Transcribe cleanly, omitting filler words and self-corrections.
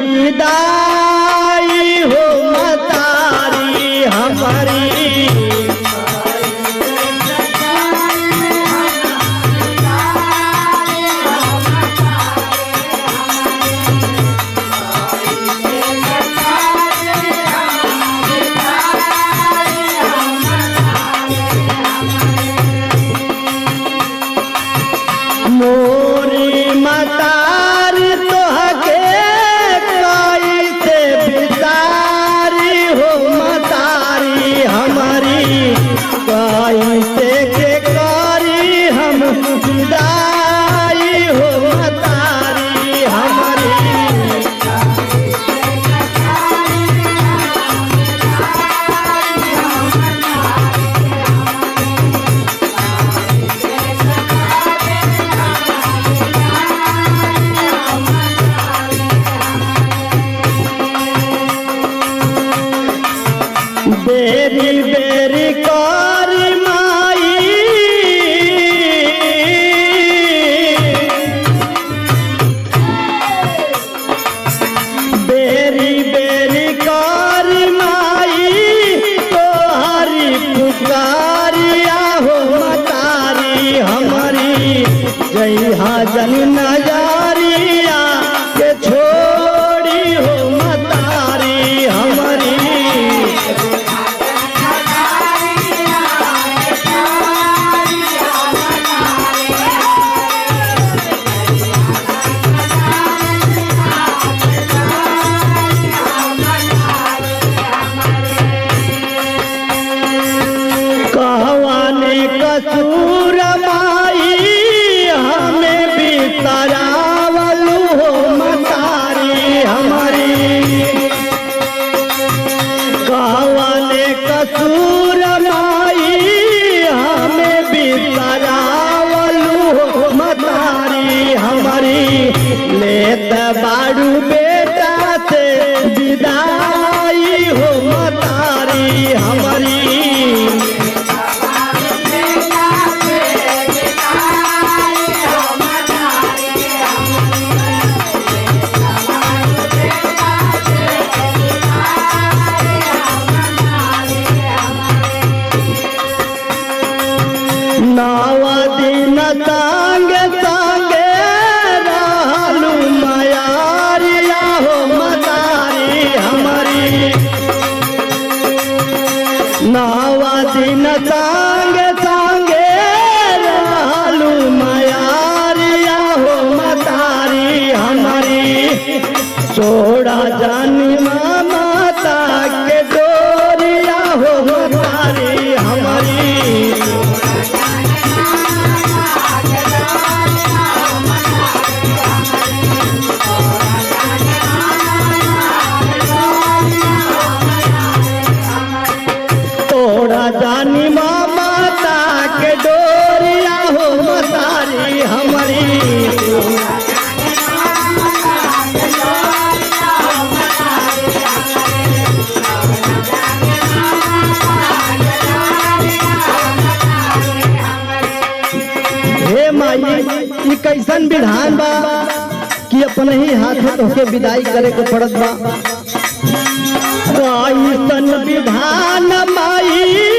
विदाई हो मतारी हमारी। मोरी मतारी तोहके कैसे बिदारी हो मतारी हमारी। कैसे के करी हम विदाई हो मतारी हमारी। बेरी बेरी करी माई बेरी बेरी करी माई तोहरी पुकारिया हो मतारी हमारी। जइहा जन नजरिया के छोड़ी हो मतारी हमारी। कहवाने कसूर माई हमें बितरावलू हो मतारी हमारी। कहवाने कसूर माई हमें बितरावलू हो मतारी हमारी। लेत बाड़ू बेटा से विदाई हो मतारी हमारी। नवा दिन संगे संगे रहलू मयारिया हो मतारी हमारी। नवा दिन संगे संगे रहलू मयारिया हो मतारी हमारी। छोड़ा जानी माता के डोरिया हो मतारी हमारी। तोड़ा जानी माता के डोरिया हो मतारी हमारी। हे माई ये कैसन विधान बा कि अपने ही हाथे तोहके विदाई करे के पड़त बा। कैसन विधान माई